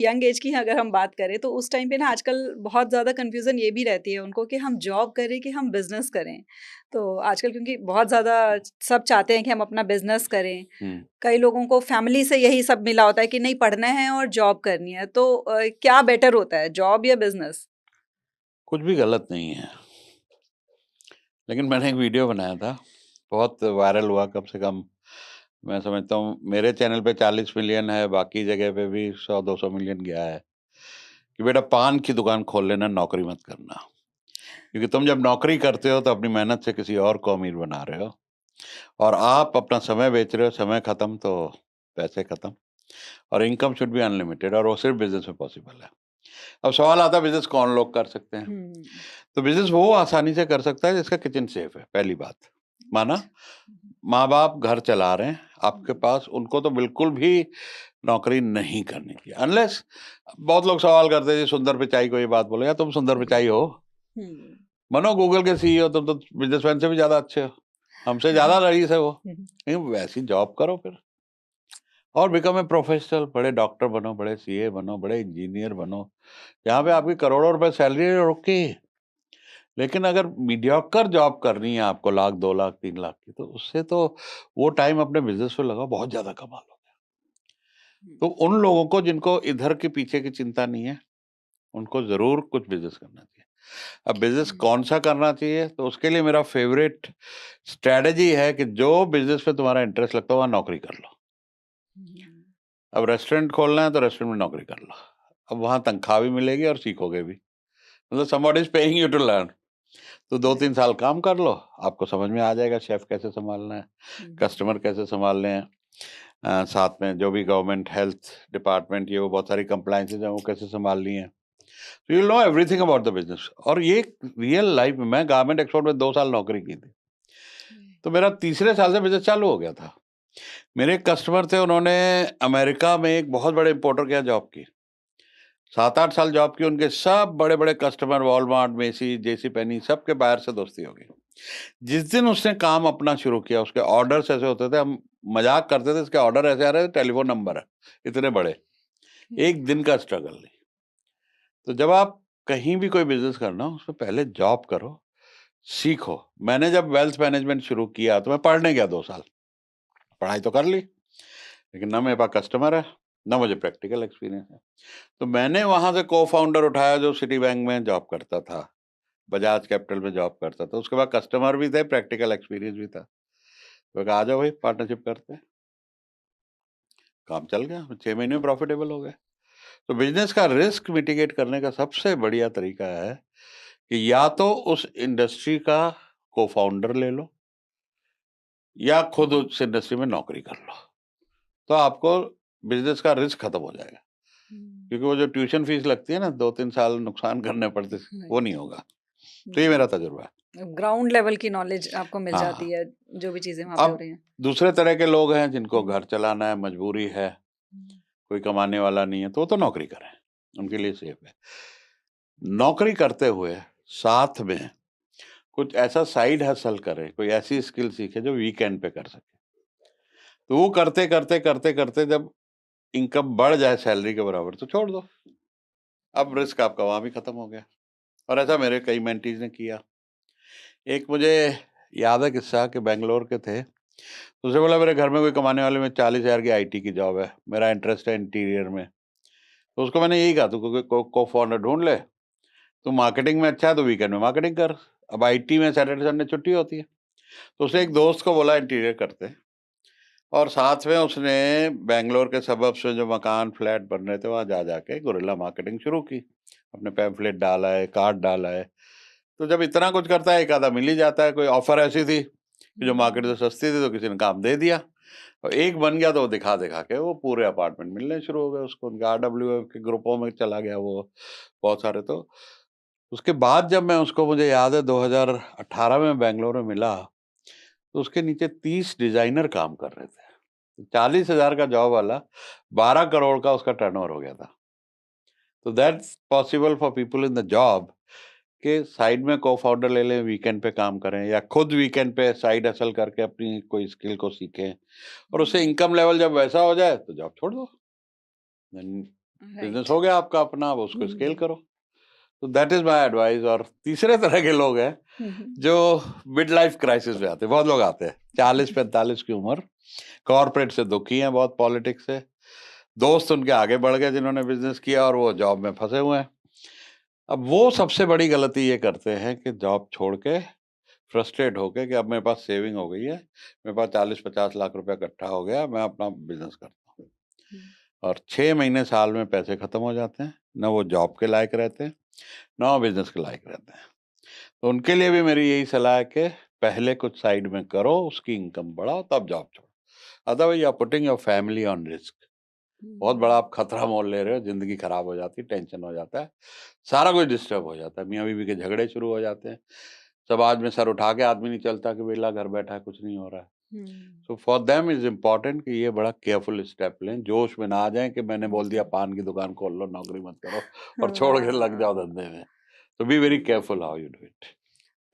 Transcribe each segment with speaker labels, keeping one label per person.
Speaker 1: Young age की अगर हम बात करें तो उस टाइम पे ना आजकल बहुत ज़्यादा कन्फ्यूज़न ये भी रहती है उनको कि हम जॉब करें कि हम बिज़नेस करें। तो आजकल क्योंकि बहुत ज़्यादा सब चाहते हैं कि हम अपना बिज़नेस करें।
Speaker 2: हुँ।
Speaker 1: कई लोगों को फैमिली से यही सब मिला होता है कि नहीं पढ़ना है और जॉब करनी है। तो क्या बेटर होता है जॉब या बिज़नेस?
Speaker 2: कुछ भी गलत नहीं है। लेकिन मैंने एक वीडियो बनाया था, बहुत वायरल हुआ, कम से कम मैं समझता हूँ मेरे चैनल पे 40 मिलियन है, बाकी जगह पे भी 100-200 मिलियन गया है, कि बेटा पान की दुकान खोल लेना, नौकरी मत करना। क्योंकि तुम जब नौकरी करते हो तो अपनी मेहनत से किसी और को अमीर बना रहे हो, और आप अपना समय बेच रहे हो, समय खत्म तो पैसे खत्म। और इनकम शुड बी अनलिमिटेड, और वो सिर्फ बिज़नेस में पॉसिबल है। अब सवाल आता है बिज़नेस कौन लोग कर सकते हैं?
Speaker 1: हुँ।
Speaker 2: तो बिज़नेस वो आसानी से कर सकता है जिसका किचन सेफ है, पहली बात। माना माँ-बाप घर चला रहे हैं, आपके
Speaker 1: हुँ,
Speaker 2: पास उनको तो बिल्कुल भी नौकरी नहीं करनी चाहिए, अनलेस बहुत लोग सवाल करते हैं जी सुंदर पिचाई को ये बात बोलो, यार तुम सुंदर
Speaker 1: हुँ,
Speaker 2: पिचाई हो?
Speaker 1: हुँ।
Speaker 2: बनो गूगल के सीईओ, तुम तो बिज़नेसमैन से भी ज़्यादा अच्छे हो, हमसे ज़्यादा रईस है वो।
Speaker 1: हुँ,
Speaker 2: लेकिन वैसी जॉब करो फिर, और बिकम ए प्रोफेशनल, बड़े डॉक्टर बनो, बड़े सीए बनो, बड़े इंजीनियर बनो, यहाँ पे आपकी करोड़ों रुपए सैलरी है, ओके। लेकिन अगर मीडियोकर जॉब करनी है आपको, लाख 2 लाख 3 लाख की, तो उससे तो वो टाइम अपने बिजनेस पे लगाओ, बहुत ज्यादा कमा लो। तो उन लोगों को जिनको इधर के पीछे की चिंता नहीं है, उनको जरूर कुछ बिजनेस करना चाहिए। अब बिजनेस
Speaker 1: हुँ,
Speaker 2: कौन सा करना चाहिए, तो उसके लिए मेरा फेवरेट स्ट्रेटजी है कि जो बिजनेस पे तुम्हारा इंटरेस्ट लगता है वहाँ नौकरी कर लो।
Speaker 1: हुँ,
Speaker 2: अब रेस्टोरेंट खोलना है तो रेस्टोरेंट में नौकरी कर लो, अब वहाँ तनख्वाह भी मिलेगी और सीखोगे भी। मतलब somebody is paying you to learn। तो 2-3
Speaker 1: राइट।
Speaker 2: साल काम कर लो, आपको समझ में आ जाएगा शेफ़ कैसे सँभालना है,
Speaker 1: हुँ,
Speaker 2: कस्टमर कैसे सँभालने हैं। साथ में जो भी गवर्नमेंट हेल्थ डिपार्टमेंट, ये वो बहुत सारी कंप्लायंसेज़ हैं, वो कैसे सँभालनी है। तो you will know everything about the business. और ये रियल लाइफ़ में, मैं गारमेंट एक्सपोर्ट में 2 साल नौकरी की थी। तो मेरा तीसरे साल से बिज़नेस चालू हो गया था। मेरे एक कस्टमर थे, उन्होंने अमेरिका में एक बहुत बड़े इम्पोर्टर के यहाँ जॉब की। 7-8 साल जॉब की, उनके सब बड़े-बड़े कस्टमर वॉलमार्ट, मेसी, जेसी पेनी, सबके बायर से दोस्ती हो गई। जिस दिन उसने काम अपना शुरू किया, उसके ऑर्डर्स ऐसे होते थे, हम मज़ाक करते थे, इसके ऑर्डर ऐसे आ रहे थे, टेलीफ़ोन नंबर है, इतने बड़े।
Speaker 1: हुँ,
Speaker 2: 1 दिन का स्ट्रगल नहीं। तो जब आप कहीं भी कोई बिज़नेस करना हो, उसमें पहले जॉब करो, सीखो। मैंने जब वेल्थ मैनेजमेंट शुरू किया, तो मैं पढ़ने गया 2 साल। पढ़ाई तो कर ली, लेकिन ना मेरे पास कस्टमर है, ना मुझे प्रैक्टिकल एक्सपीरियंस है। तो मैंने वहाँ से को-फाउंडर उठाया जो सिटी बैंक में जॉब करता था, बजाज कैपिटल में जॉब करता था। उसके बाद कस्टमर भी थे, प्रैक्टिकल एक्सपीरियंस भी था। तो कहा, "आ जाओ भाई, पार्टनरशिप करते हैं।" काम चल गया, 6 महीने में प्रॉफिटेबल हो गए। तो बिज़नेस का रिस्क मिटिगेट करने का सबसे बढ़िया तरीका है कि या तो उस इंडस्ट्री का को-फाउंडर ले लो, या खुद
Speaker 1: हुँ,
Speaker 2: उस इंडस्ट्री में नौकरी कर लो। तो आपको बिज़नेस का रिस्क खत्म हो जाएगा।
Speaker 1: हुँ,
Speaker 2: क्योंकि वो जो ट्यूशन फीस लगती है ना, 2-3 साल नुकसान करने पड़ते, वो नहीं
Speaker 1: राइट।
Speaker 2: होगा। तो ये
Speaker 1: हुँ,
Speaker 2: मेरा तजुर्बा है।
Speaker 1: ग्राउंड लेवल की नॉलेज आपको मिल
Speaker 2: हाँ,
Speaker 1: जाती है, जो भी चीज़ें वहाँ पे हो
Speaker 2: अब
Speaker 1: रही हैं।
Speaker 2: दूसरे तरह के लोग हैं जिनको
Speaker 1: हुँ,
Speaker 2: घर चलाना है, मजबूरी है,
Speaker 1: हुँ,
Speaker 2: कोई कमाने वाला नहीं है, तो वो तो नौकरी करें, उनके
Speaker 1: हुँ,
Speaker 2: लिए सेफ है। नौकरी करते हुए साथ में कुछ ऐसा साइड हसल करें, कोई ऐसी स्किल सीखें जो वीकेंड पे कर सकें। तो वो करते-करते जब इनकम बढ़ जाए सैलरी के बराबर, तो छोड़ दो। अब
Speaker 1: हुँ,
Speaker 2: रिस्क आपका वहाँ भी खत्म हो गया। और ऐसा मेरे कई मेंटीज़ ने किया। एक मुझे याद है किस्सा कि बैंगलोर के थे, तो उसने बोला मेरे घर में कोई कमाने वाले में 40,000 की आईटी की जॉब है, मेरा इंटरेस्ट है इंटीरियर में। तो उसको मैंने यही कहा, तू कोई को-फाउंडर ढूँढ ले, तू मार्केटिंग में अच्छा है तो वीकेंड में मार्केटिंग कर। अब आईटी में सैटरडे संडे छुट्टी होती है। तो उसने एक
Speaker 1: हुँ,
Speaker 2: दोस्त को बोला इंटीरियर करते हैं, और साथ में उसने बैंगलोर के सबअर्ब्स में जो मकान फ्लैट बन रहे थे, वहाँ जा जाके गुरिल्ला मार्केटिंग शुरू की। अपने पैम्फलेट डाला है, कार्ड डाला है। तो जब इतना कुछ करता है, एक आधा मिल ही जाता है। कोई ऑफर ऐसी थी कि जो मार्केट
Speaker 1: हुँ,
Speaker 2: से सस्ती थी, तो किसी ने काम दे दिया, और एक बन गया तो वो दिखा-दिखा के वो पूरे अपार्टमेंट मिलने शुरू हो गए उसको। उनके आरडब्ल्यू के ग्रुपों में चला गया वो, बहुत सारे। तो उसके बाद जब मैं उसको, मुझे याद है 2018 में बैंगलोर में मिला, तो उसके नीचे 30 डिज़ाइनर काम कर रहे थे। 40,000 का जॉब वाला, 12 करोड़ का उसका टर्नओवर हो गया था। तो that's possible for people in the job कि साइड में को-फाउंडर ले लें, वीकेंड पे काम करें, या खुद वीकेंड पे साइड हसल करके अपनी कोई स्किल को सीखें, और उससे
Speaker 1: हुँ,
Speaker 2: इनकम लेवल जब वैसा हो जाए, तो जॉब छोड़ दो। Then business
Speaker 1: right.
Speaker 2: हो गया आपका अपना, अब उसको स्केल
Speaker 1: हम्म।
Speaker 2: करो। तो दैट इज माय एडवाइस। और तीसरे तरह के लोग हैं
Speaker 1: हम्म।
Speaker 2: जो मिड लाइफ क्राइसिस में आते हैं। बहुत लोग आते हैं 40-45 की उम्र, कॉर्पोरेट से दुखी हैं, बहुत पॉलिटिक्स से, दोस्त उनके आगे बढ़ गए जिन्होंने बिजनेस किया और वो जॉब में फंसे हुए हैं। अब वो सबसे बड़ी गलती ये करते हैं कि जॉब छोड़ के फ्रस्ट्रेट होके कि अब मेरे पास सेविंग हो गई है, मेरे पास 40-50 लाख रुपया इकट्ठा हो गया, मैं अपना बिजनेस करता हूँ। और 6 महीने साल में पैसे खत्म हो जाते हैं, ना वो जॉब के लायक रहते हैं, ना वो बिजनेस के लायक रहते हैं। तो उनके लिए भी मेरी यही सलाह है कि पहले कुछ साइड में करो, उसकी इनकम बढ़ाओ, तब जॉब छोड़ो। Otherwise you are putting your family on risk. बहुत बड़ा आप खतरा मोल ले रहे हो, जिंदगी खराब हो जाती है, टेंशन हो जाता है, सारा कुछ डिस्टर्ब हो जाता है, मियाँ बीवी के झगड़े शुरू हो जाते हैं, समाज में सर उठा के आदमी नहीं चलता कि बेला घर बैठा है, कुछ नहीं हो रहा है। So for them is important कि ये बड़ा केयरफुल स्टेप लें, जोश में ना आ जाएं कि मैंने बोल दिया पान की दुकान खोल लो, नौकरी मत करो, और छोड़ के लग जाओ धंधे में। तो be very careful how you do it.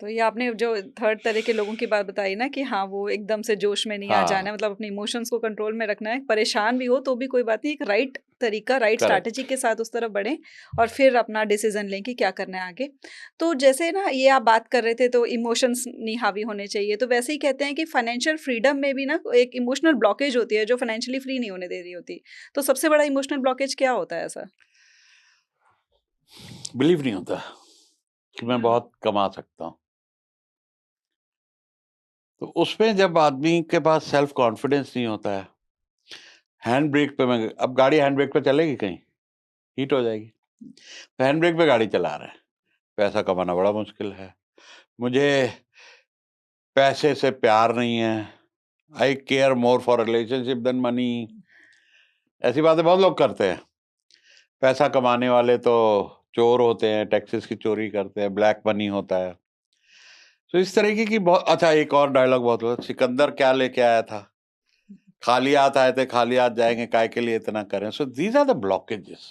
Speaker 1: तो ये आपने जो थर्ड तरह के लोगों की बात बताई ना कि हाँ, वो एकदम से जोश में नहीं आ जाना
Speaker 2: हाँ,
Speaker 1: है, मतलब अपने इमोशंस को कंट्रोल में रखना है, परेशान भी हो तो भी कोई बात नहीं, एक राइट तरीका, राइट स्ट्रैटेजी
Speaker 2: करेक्ट।
Speaker 1: के साथ उस तरफ बढ़ें और फिर अपना डिसीजन लें कि क्या करना है आगे। तो जैसे ना ये आप बात कर रहे थे तो इमोशंस नहीं हावी होने चाहिए, तो वैसे ही कहते हैं कि फाइनेंशियल फ्रीडम में भी ना एक इमोशनल ब्लॉकेज होती है जो फाइनेंशियली फ्री नहीं होने दे रही होती। तो सबसे बड़ा इमोशनल ब्लॉकेज क्या होता है ऐसा?
Speaker 2: बिलीव नहीं होता कि मैं बहुत कमा सकता हूँ। तो उसमें जब आदमी के पास सेल्फ कॉन्फिडेंस नहीं होता है, हैंड ब्रेक पे, मैं अब गाड़ी हैंड ब्रेक पे चलेगी कहीं, हीट हो जाएगी। तो हैंड ब्रेक पे गाड़ी चला रहे हैं, पैसा कमाना बड़ा मुश्किल है, मुझे पैसे से प्यार नहीं है, I care more for relationship than money. ऐसी बातें बहुत लोग करते हैं। पैसा कमाने वाले तो चोर होते हैं, टैक्सेस की चोरी करते हैं, ब्लैक मनी होता है। तो इस तरीके की बहुत अच्छा, एक और डायलॉग बहुत हुआ, सिकंदर क्या लेके आया था, खाली हाथ आए थे खाली हाथ जाएंगे, काय के लिए इतना करें। So these are the blockages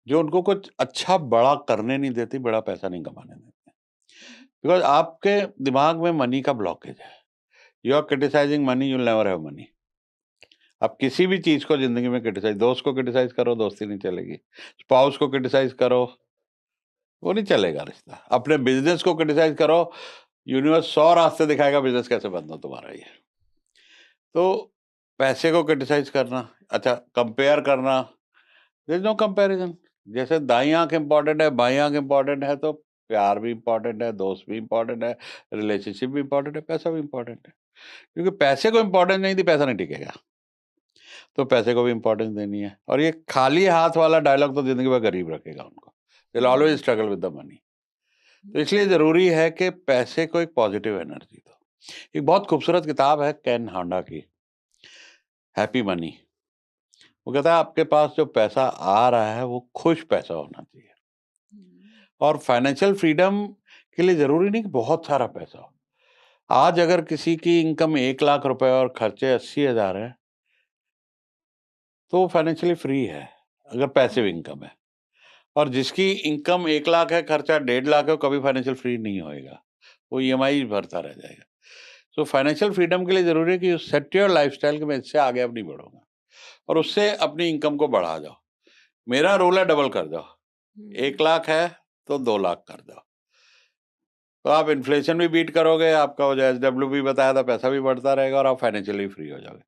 Speaker 2: जो उनको कुछ अच्छा बड़ा करने नहीं देती, बड़ा पैसा नहीं कमाने देते। बिकॉज आपके दिमाग में मनी का ब्लॉकेज है। You are criticising money, you never have money. आप किसी भी चीज को जिंदगी में क्रिटिसाइज, दोस्त को क्रिटिसाइज करो, दोस्ती नहीं चलेगी। स्पाउस को क्रिटिसाइज करो, वो नहीं चलेगा रिश्ता। अपने बिजनेस को क्रिटिसाइज करो, यूनिवर्स 100 रास्ते दिखाएगा बिजनेस कैसे बंद हो तुम्हारा। ये तो पैसे को क्रिटिसाइज करना, अच्छा कंपेयर करना, देयर इज नो कंपैरिजन। जैसे दाई आंख इम्पोर्टेंट है, बाई आंख इम्पोर्टेंट है, तो प्यार भी इम्पोर्टेंट है, दोस्त भी इम्पोर्टेंट है, रिलेशनशिप भी इम्पोर्टेंट है, पैसा भी इम्पोर्टेंट है। क्योंकि पैसे को इम्पोर्टेंस नहीं दी, पैसा नहीं टिकेगा। तो पैसे को भी इम्पोर्टेंस देनी है। और ये खाली हाथ वाला डायलॉग तो जिंदगी भर गरीब रखेगा उनको, they will always struggle with the money. तो इसलिए जरूरी है कि पैसे को एक पॉजिटिव एनर्जी दो। एक बहुत खूबसूरत किताब है कैन हांडा की, हैप्पी मनी। वो कहता है आपके पास जो पैसा आ रहा है वो खुश पैसा होना चाहिए। और फाइनेंशियल फ्रीडम के लिए जरूरी नहीं कि बहुत सारा पैसा हो। आज अगर किसी की इनकम 1 लाख रुपए और खर्चे 80,000 है, तो वो फाइनेंशियली फ्री है, अगर पैसिव इनकम है। और जिसकी इनकम 1 लाख है, खर्चा 1.5 लाख है, वो कभी फाइनेंशियल फ्री नहीं होएगा, वो ईएमआई भरता रह जाएगा। सो फाइनेंशियल फ्रीडम के लिए जरूरी है कि सेट योर लाइफस्टाइल कि मैं इससे आगे अब नहीं बढ़ूंगा, और उससे अपनी इनकम को बढ़ा जाओ। मेरा रूल है डबल कर जाओ, 1 लाख है तो 2 लाख कर जाओ। तो आप इन्फ्लेशन भी बीट करोगे, आपका वो जो SWB बताया था पैसा भी बढ़ता रहेगा, और आप फाइनेंशियली फ्री हो जाओगे।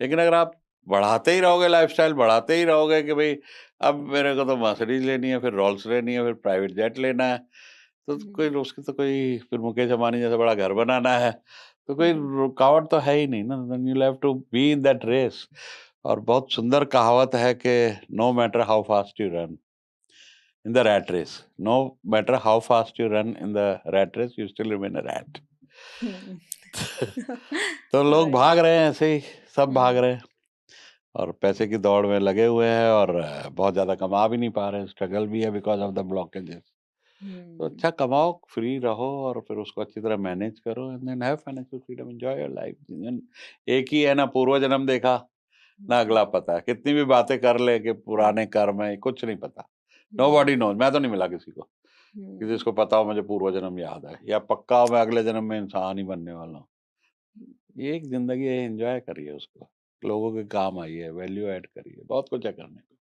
Speaker 2: लेकिन अगर आप बढ़ाते ही रहोगे, लाइफस्टाइल बढ़ाते ही रहोगे कि भाई अब मेरे को तो मर्सिडीज लेनी है, फिर रोल्स लेनी है, फिर प्राइवेट जेट लेना है, तो कोई उसकी तो कोई, फिर मुकेश अंबानी जैसा बड़ा घर बनाना है, तो कोई रुकावट तो है ही नहीं ना। Then you have to be in that race. और बहुत सुंदर कहावत है कि no matter how fast you run in the rat race, no matter how fast you run in the rat race, you still remain a rat. तो लोग
Speaker 1: right.
Speaker 2: भाग रहे हैं ऐसे ही, सब भाग रहे हैं और पैसे की दौड़ में लगे हुए हैं, और बहुत ज्यादा कमा भी नहीं पा रहे हैं, स्ट्रगल भी है बिकॉज ऑफ द ब्लॉकेजेस। तो अच्छा कमाओ, फ्री रहो, और फिर उसको अच्छी तरह मैनेज करो, and then have financial freedom, enjoy your life. एक ही है ना, पूर्व जन्म देखा ना अगला पता। कितनी भी बातें कर ले कि पुराने कर्म है, कुछ नहीं पता। Nobody knows. मैं तो नहीं मिला किसी को कि जिसको पता हो मुझे पूर्व जन्म याद है, या पक्का हो मैं अगले जन्म में इंसान ही बनने वाला हूँ। ये एक जिंदगी है, एंजॉय करिए उसको, लोगों के काम आइए, वैल्यू ऐड करिए, बहुत कुछ है करने को।